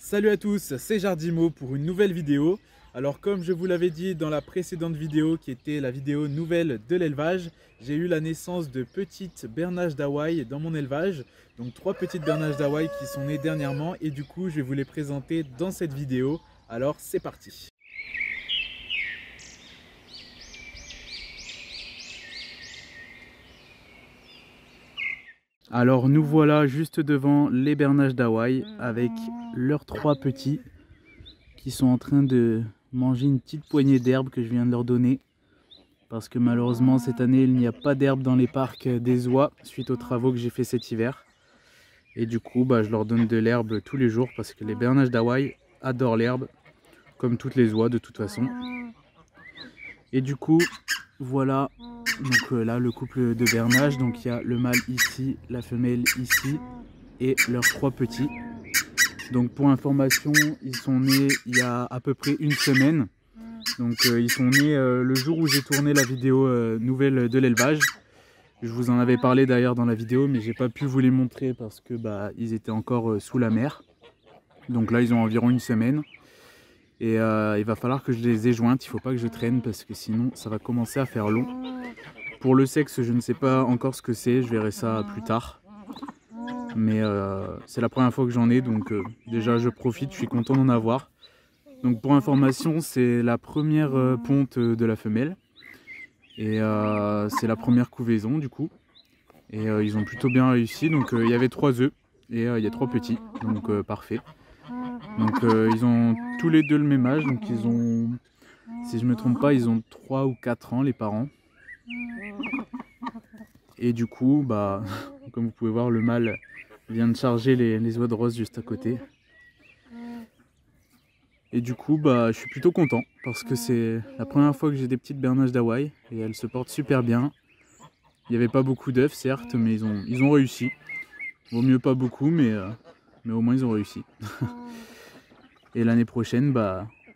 Salut à tous, c'est Jardimo pour une nouvelle vidéo. Alors comme je vous l'avais dit dans la précédente vidéo qui était la vidéo nouvelle de l'élevage, j'ai eu la naissance de petites bernaches d'Hawaï dans mon élevage. Donc 3 petites bernaches d'Hawaï qui sont nées dernièrement et du coup je vais vous les présenter dans cette vidéo. Alors c'est parti. Alors nous voilà juste devant les bernaches d'Hawaï avec leurs 3 petits qui sont en train de manger une petite poignée d'herbe que je viens de leur donner. Parce que malheureusement cette année il n'y a pas d'herbe dans les parcs des oies suite aux travaux que j'ai fait cet hiver. Et du coup je leur donne de l'herbe tous les jours parce que les bernaches d'Hawaï adorent l'herbe comme toutes les oies de toute façon. Et du coup voilà, donc là le couple de bernaches, donc il y a le mâle ici, la femelle ici et leurs 3 petits. Donc pour information, ils sont nés il y a à peu près une semaine. Donc ils sont nés le jour où j'ai tourné la vidéo nouvelle de l'élevage. Je vous en avais parlé d'ailleurs dans la vidéo, mais j'ai pas pu vous les montrer parce que ils étaient encore sous la mer. Donc là ils ont environ une semaine. Et il va falloir que je les éjointe, il faut pas que je traîne parce que sinon ça va commencer à faire long. Pour le sexe, je ne sais pas encore ce que c'est, je verrai ça plus tard. Mais c'est la première fois que j'en ai, donc déjà je profite, je suis content d'en avoir. Donc pour information, c'est la première ponte de la femelle. Et c'est la première couvaison du coup. Et ils ont plutôt bien réussi, donc il y avait 3 œufs et il y a 3 petits, donc parfait. Donc ils ont tous les deux le même âge, donc ils ont, si je me trompe pas, ils ont 3 ou 4 ans les parents. Et du coup, comme vous pouvez voir, le mâle vient de charger les oies de rose juste à côté. Et du coup, je suis plutôt content parce que c'est la première fois que j'ai des petites bernaches d'Hawaï et elles se portent super bien. Il n'y avait pas beaucoup d'œufs certes, mais ils ont réussi. Vaut mieux pas beaucoup, mais au moins ils ont réussi. Et l'année prochaine,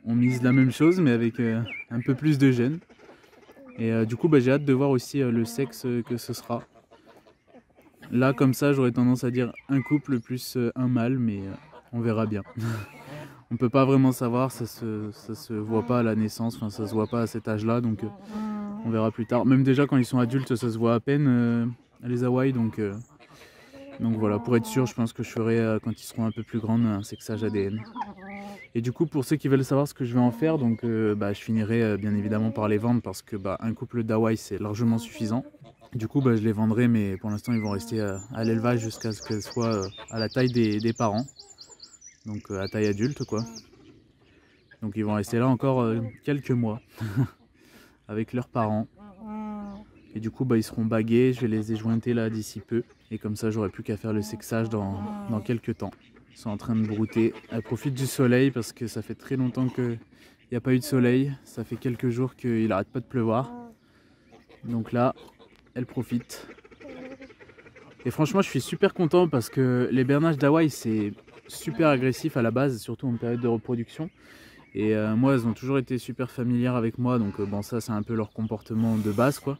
on mise la même chose, mais avec un peu plus de jeunes. Et du coup, j'ai hâte de voir aussi le sexe que ce sera. Là, comme ça, j'aurais tendance à dire un couple plus un mâle, mais on verra bien. On peut pas vraiment savoir, ça se voit pas à la naissance, enfin ça se voit pas à cet âge-là, donc on verra plus tard. Même déjà quand ils sont adultes, ça se voit à peine les Hawaï, donc voilà, pour être sûr, je pense que je ferai quand ils seront un peu plus grands un sexage ADN. Et du coup, pour ceux qui veulent savoir ce que je vais en faire, donc je finirai bien évidemment par les vendre parce que un couple d'Hawaï c'est largement suffisant. Du coup, je les vendrai, mais pour l'instant ils vont rester à l'élevage jusqu'à ce qu'elles soient à la taille des parents. Donc à taille adulte quoi. Donc ils vont rester là encore quelques mois avec leurs parents. Et du coup ils seront bagués, je vais les éjointer là d'ici peu. Et comme ça j'aurai plus qu'à faire le sexage dans quelques temps. Ils sont en train de brouter. Elles profitent du soleil parce que ça fait très longtemps qu'il n'y a pas eu de soleil. Ça fait quelques jours qu'il n'arrête pas de pleuvoir. Donc là, elles profitent. Et franchement je suis super content parce que les bernaches d'Hawaï c'est super agressif à la base, surtout en période de reproduction. Et moi elles ont toujours été super familières avec moi, donc ça c'est un peu leur comportement de base quoi.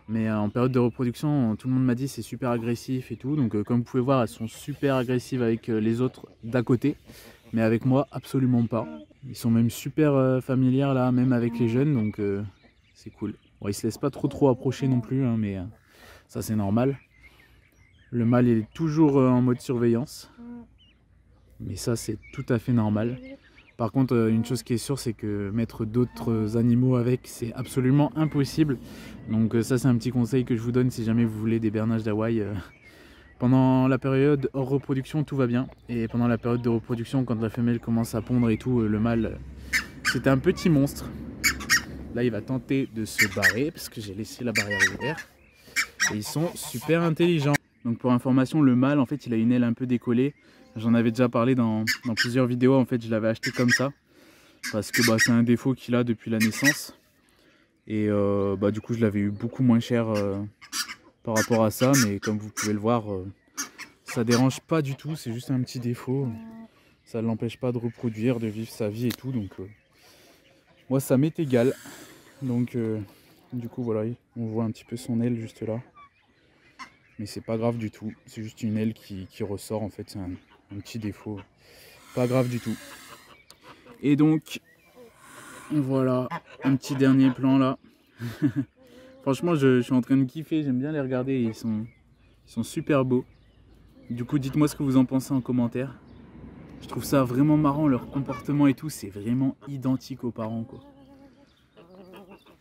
Mais en période de reproduction, tout le monde m'a dit c'est super agressif et tout, donc comme vous pouvez voir elles sont super agressives avec les autres d'à côté, mais avec moi absolument pas. Ils sont même super familières là, même avec les jeunes, donc c'est cool. Bon, ils se laissent pas trop approcher non plus, hein, mais ça c'est normal. Le mâle il est toujours en mode surveillance, mais ça c'est tout à fait normal. Par contre, une chose qui est sûre, c'est que mettre d'autres animaux avec, c'est absolument impossible. Donc ça, c'est un petit conseil que je vous donne si jamais vous voulez des bernaches d'Hawaï. Pendant la période hors reproduction, tout va bien. Et pendant la période de reproduction, quand la femelle commence à pondre et tout, le mâle, c'est un petit monstre. Là, il va tenter de se barrer parce que j'ai laissé la barrière ouverte. Et ils sont super intelligents. Donc pour information, le mâle, en fait, il a une aile un peu décollée. J'en avais déjà parlé dans plusieurs vidéos, en fait je l'avais acheté comme ça. Parce que c'est un défaut qu'il a depuis la naissance. Et du coup je l'avais eu beaucoup moins cher par rapport à ça. Mais comme vous pouvez le voir, ça dérange pas du tout, c'est juste un petit défaut. Ça ne l'empêche pas de reproduire, de vivre sa vie et tout. Donc moi ça m'est égal. Donc du coup voilà, on voit un petit peu son aile juste là. Mais c'est pas grave du tout, c'est juste une aile qui ressort en fait, c'est un petit défaut pas grave du tout. Et donc, voilà, un petit dernier plan là. Franchement, je suis en train de kiffer, j'aime bien les regarder, ils sont super beaux. Du coup, dites-moi ce que vous en pensez en commentaire. Je trouve ça vraiment marrant, leur comportement et tout, c'est vraiment identique aux parents, quoi.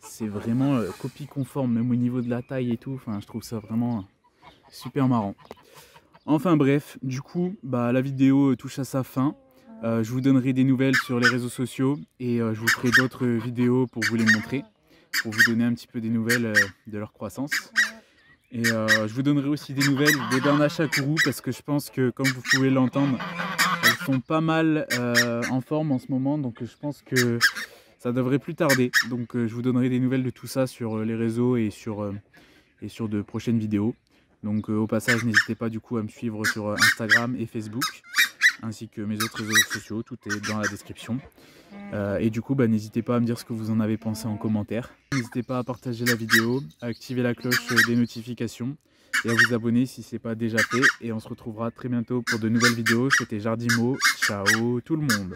C'est vraiment copie conforme, même au niveau de la taille et tout, enfin, je trouve ça vraiment super marrant. Enfin bref, du coup, la vidéo touche à sa fin. Je vous donnerai des nouvelles sur les réseaux sociaux et je vous ferai d'autres vidéos pour vous les montrer, pour vous donner un petit peu des nouvelles de leur croissance. Et je vous donnerai aussi des nouvelles des bernaches à Kourou parce que je pense que, comme vous pouvez l'entendre, elles sont pas mal en forme en ce moment, donc je pense que ça devrait plus tarder. Donc je vous donnerai des nouvelles de tout ça sur les réseaux et sur de prochaines vidéos. Donc au passage, n'hésitez pas du coup à me suivre sur Instagram et Facebook, ainsi que mes autres réseaux sociaux, tout est dans la description. Et du coup, n'hésitez pas à me dire ce que vous en avez pensé en commentaire. N'hésitez pas à partager la vidéo, à activer la cloche des notifications et à vous abonner si ce n'est pas déjà fait. Et on se retrouvera très bientôt pour de nouvelles vidéos. C'était Jardimo, ciao tout le monde.